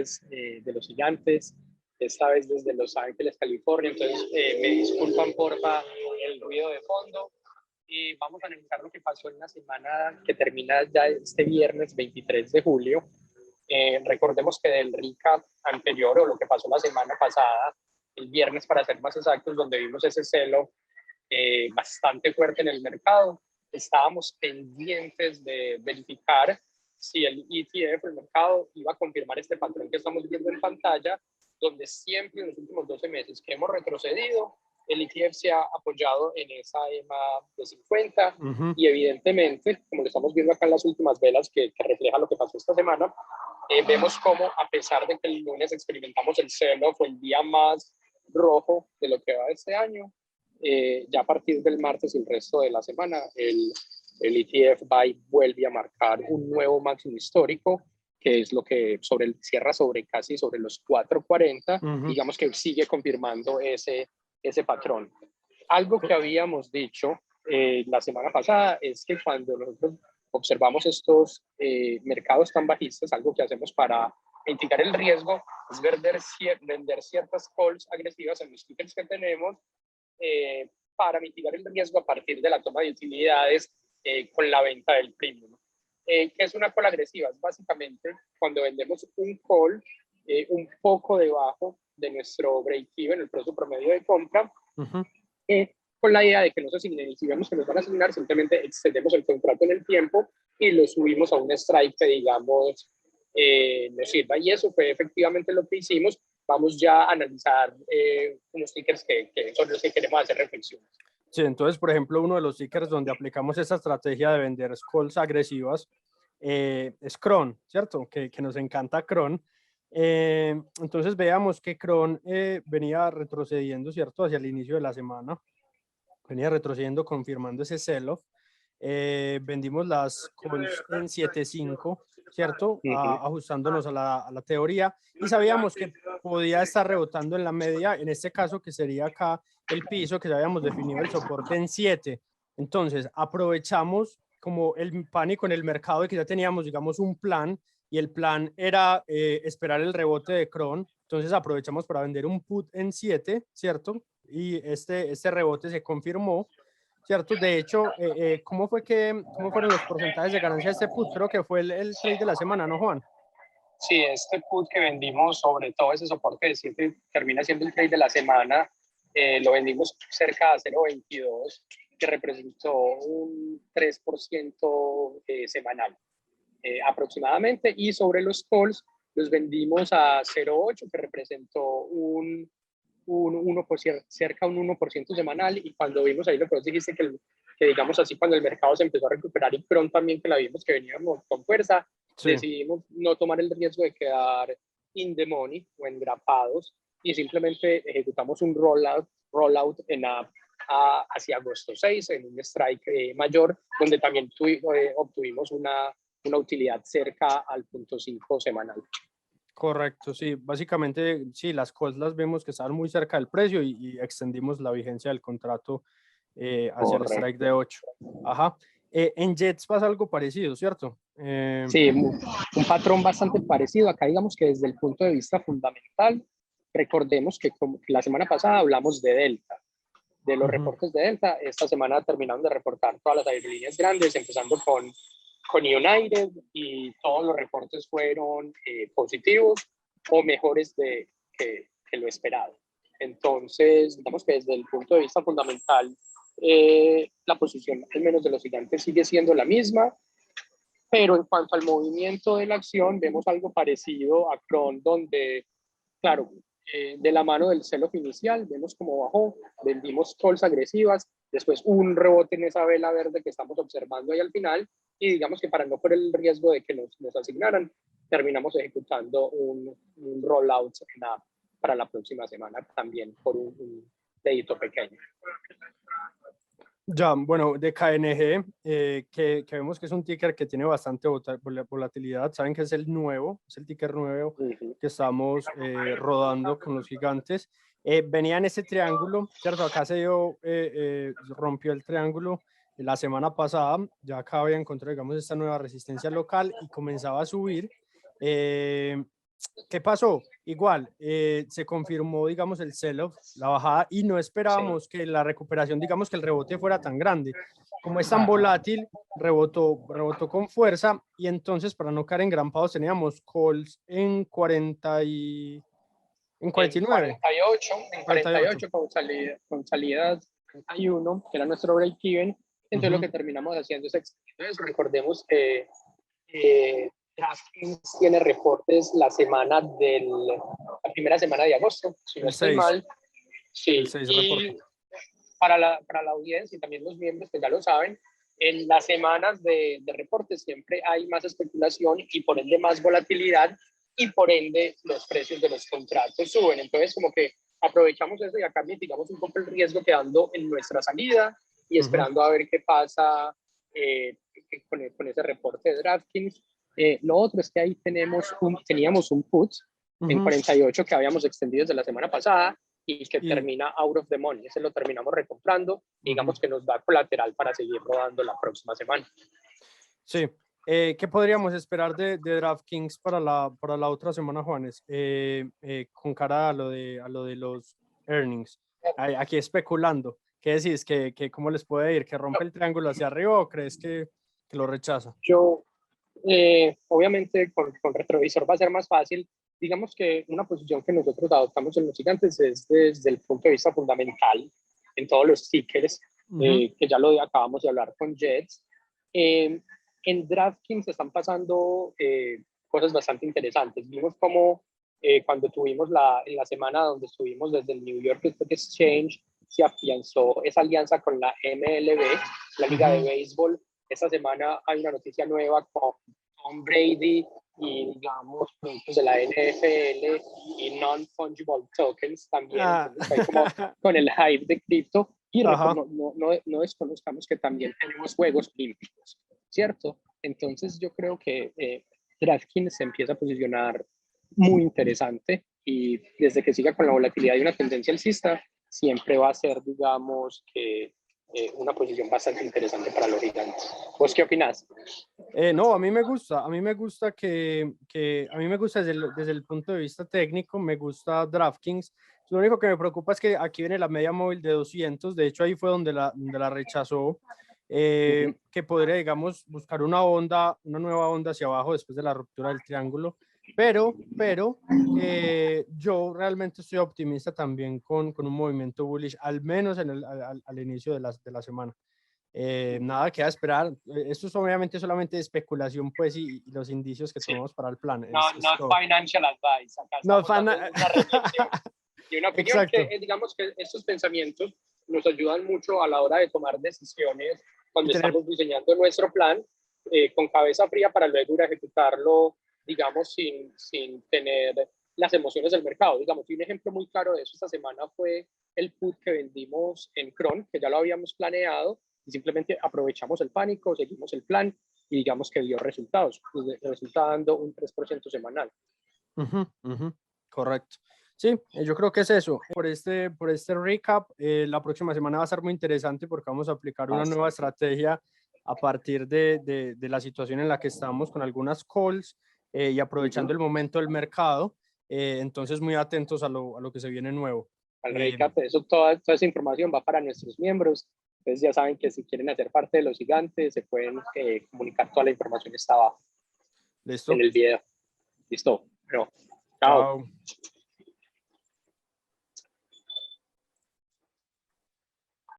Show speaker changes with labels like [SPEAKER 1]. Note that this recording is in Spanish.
[SPEAKER 1] oyentes de los gigantes, esta vez desde Los Ángeles, California. Entonces, me disculpan porfa el ruido de fondo. Y vamos a analizar lo que pasó en la semana que termina ya este viernes 23 de julio. Recordemos que del recap anterior, o lo que pasó la semana pasada, el viernes para ser más exactos, donde vimos ese celo bastante fuerte en el mercado, estábamos pendientes de verificar si el ETF, el mercado, iba a confirmar este patrón que estamos viendo en pantalla, donde siempre en los últimos 12 meses que hemos retrocedido, el ETF se ha apoyado en esa EMA de 50 y evidentemente, como lo estamos viendo acá en las últimas velas que refleja lo que pasó esta semana, vemos cómo a pesar de que el lunes experimentamos el sell-off, fue el día más rojo de lo que va de este año, ya a partir del martes y el resto de la semana, el ETF BUY vuelve a marcar un nuevo máximo histórico, que es lo que cierra casi sobre los 440, digamos que sigue confirmando ese patrón. Algo que habíamos dicho la semana pasada es que cuando nosotros observamos estos mercados tan bajistas, algo que hacemos para mitigar el riesgo es vender ciertas calls agresivas en los tickets que tenemos para mitigar el riesgo a partir de la toma de utilidades con la venta del premium. ¿Qué es una call agresiva? Es básicamente cuando vendemos un call un poco debajo de nuestro break-even, el precio promedio de compra, con la idea de que no se asignen, y si vemos que nos van a asignar, simplemente extendemos el contrato en el tiempo y lo subimos a un strike que, digamos, nos sirva. Y eso fue efectivamente lo que hicimos. Vamos ya a analizar unos tickers que son los que queremos hacer reflexiones.
[SPEAKER 2] Sí, entonces, por ejemplo, uno de los tickers donde aplicamos esta estrategia de vender calls agresivas es Cron, ¿cierto? Que nos encanta Cron. Entonces veamos que Cron venía retrocediendo, ¿cierto? Hacia el inicio de la semana. Venía retrocediendo, confirmando ese sell-off. Vendimos las calls en 7.5, ¿cierto? Ajustándonos a la teoría, y sabíamos que podía estar rebotando en la media, en este caso que sería acá el piso, que ya habíamos definido el soporte en 7. Entonces aprovechamos como el pánico en el mercado de que ya teníamos, digamos, un plan, y el plan era esperar el rebote de Cron. Entonces aprovechamos para vender un put en 7, ¿cierto? Y este rebote se confirmó, ¿cierto? De hecho, ¿cómo fueron los porcentajes de ganancia de este put? Creo que fue el trade de la semana, ¿no, Juan?
[SPEAKER 1] Sí, este put que vendimos, sobre todo ese soporte de 7, termina siendo el trade de la semana. Lo vendimos cerca de 0.22, que representó un 3% semanal aproximadamente. Y sobre los calls, los vendimos a 0.8, que representó un 1%, cerca de un 1% semanal. Y cuando vimos ahí lo que vos dijiste, que digamos así, cuando el mercado se empezó a recuperar y pronto también que la vimos que veníamos con fuerza, sí, decidimos no tomar el riesgo de quedar in the money o engrapados y simplemente ejecutamos un rollout hacia agosto 6 en un strike mayor, donde también obtuvimos una utilidad cerca al 0.5 semanal.
[SPEAKER 2] Correcto, sí. Básicamente, sí, las calls las vemos que estaban muy cerca del precio y extendimos la vigencia del contrato hacia el strike de 8. Ajá. En Jets pasa algo parecido, ¿cierto?
[SPEAKER 1] Sí, un patrón bastante parecido. Acá digamos que desde el punto de vista fundamental, recordemos que como la semana pasada hablamos de Delta, de los reportes de Delta. Esta semana terminaron de reportar todas las aerolíneas grandes, empezando con United, y todos los reportes fueron positivos o mejores que lo esperado. Entonces, digamos que desde el punto de vista fundamental, la posición al menos de los gigantes sigue siendo la misma, pero en cuanto al movimiento de la acción, vemos algo parecido a Cron, donde, claro, de la mano del sell-off inicial, vemos cómo bajó, vendimos calls agresivas, después un rebote en esa vela verde que estamos observando ahí al final, y digamos que para no correr el riesgo de que nos asignaran, terminamos ejecutando un rollout para la próxima semana también por un dedito pequeño.
[SPEAKER 2] Ya, bueno, de KNG, que vemos que es un ticker que tiene bastante volatilidad. Saben que es el nuevo, es el ticker nuevo que estamos rodando con los gigantes. Venía en ese triángulo, ¿cierto? Acá rompió el triángulo la semana pasada. Ya acá había encontrado, digamos, esta nueva resistencia local y comenzaba a subir. ¿qué pasó? Igual, se confirmó, digamos, el sell-off, la bajada, y no esperábamos que la recuperación, digamos, que el rebote fuera tan grande. Como es tan volátil, rebotó con fuerza, y entonces, para no caer engrampados, teníamos calls en 40 y... en 49.
[SPEAKER 1] 48, en
[SPEAKER 2] 48.
[SPEAKER 1] 48 con salidas 31, que era nuestro break-even. Entonces lo que terminamos haciendo es extendiendo. Recordemos que DraftKings tiene reportes la primera semana de agosto, si no
[SPEAKER 2] El
[SPEAKER 1] estoy
[SPEAKER 2] 6.
[SPEAKER 1] mal. Sí,
[SPEAKER 2] El 6
[SPEAKER 1] y
[SPEAKER 2] reporte.
[SPEAKER 1] para la audiencia y también los miembros que ya lo saben, en las semanas de reportes siempre hay más especulación y por ende más volatilidad, y por ende los precios de los contratos suben. Entonces como que aprovechamos eso y acá mitigamos un poco el riesgo quedando en nuestra salida y esperando a ver qué pasa con ese reporte de DraftKings. Lo otro es que ahí teníamos un put en 48 que habíamos extendido desde la semana pasada y que termina out of the money. Ese lo terminamos recomprando, digamos que nos da colateral para seguir rodando la próxima semana.
[SPEAKER 2] Sí. ¿Qué podríamos esperar de DraftKings para la otra semana, Juanes? Con cara a lo de los earnings. Aquí especulando. ¿Qué decís? ¿Que cómo les puede ir? ¿Que rompe el triángulo hacia arriba o crees que lo rechaza?
[SPEAKER 1] Yo, obviamente, con retrovisor va a ser más fácil. Digamos que una posición que nosotros adoptamos en los gigantes es desde el punto de vista fundamental en todos los tickers, que ya lo acabamos de hablar con Jets. En DraftKings están pasando cosas bastante interesantes. Vimos como cuando tuvimos en la semana donde estuvimos desde el New York Stock Exchange, se afianzó esa alianza con la MLB, la Liga de Béisbol. Esta semana hay una noticia nueva con Tom Brady y, digamos, productos de la NFL y non-fungible tokens también. Entonces, hay como con el hype de cripto. Y no desconozcamos que también tenemos Juegos Olímpicos, ¿cierto? Entonces, yo creo que DraftKings se empieza a posicionar muy interesante, y desde que siga con la volatilidad y una tendencia alcista, siempre va a ser, digamos, que una posición bastante interesante para los gigantes. ¿Vos qué opinás?
[SPEAKER 2] No, a mí me gusta a mí me gusta desde el punto de vista técnico, me gusta DraftKings. Lo único que me preocupa es que aquí viene la media móvil de 200, de hecho ahí fue donde la rechazó, que podría, digamos, buscar una nueva onda hacia abajo después de la ruptura del triángulo, pero yo realmente estoy optimista también con un movimiento bullish, al menos al inicio de la semana. Nada, queda esperar. Esto es obviamente solamente especulación, pues, y los indicios que tomamos para el plan.
[SPEAKER 1] No financial advice. Acá estamos dando una reflexión y una opinión.
[SPEAKER 2] Exacto.
[SPEAKER 1] Que, digamos que estos pensamientos nos ayudan mucho a la hora de tomar decisiones cuando estamos diseñando nuestro plan con cabeza fría, para luego ir a ejecutarlo, digamos, sin tener las emociones del mercado. Digamos, y un ejemplo muy claro de eso esta semana fue el put que vendimos en Cron, que ya lo habíamos planeado, y simplemente aprovechamos el pánico, seguimos el plan y digamos que dio resultados. Resulta dando un 3% semanal.
[SPEAKER 2] Correcto. Sí, yo creo que es eso. Por este recap, la próxima semana va a ser muy interesante porque vamos a aplicar una nueva estrategia a partir de la situación en la que estamos, con algunas calls y aprovechando el momento del mercado. Entonces, muy atentos a lo que se viene nuevo.
[SPEAKER 1] Al recap, toda esa información va para nuestros miembros. Entonces ya saben que si quieren hacer parte de los gigantes, se pueden comunicar. Toda la información está abajo.
[SPEAKER 2] ¿Listo?
[SPEAKER 1] En el video. Listo. Bueno,
[SPEAKER 2] chao.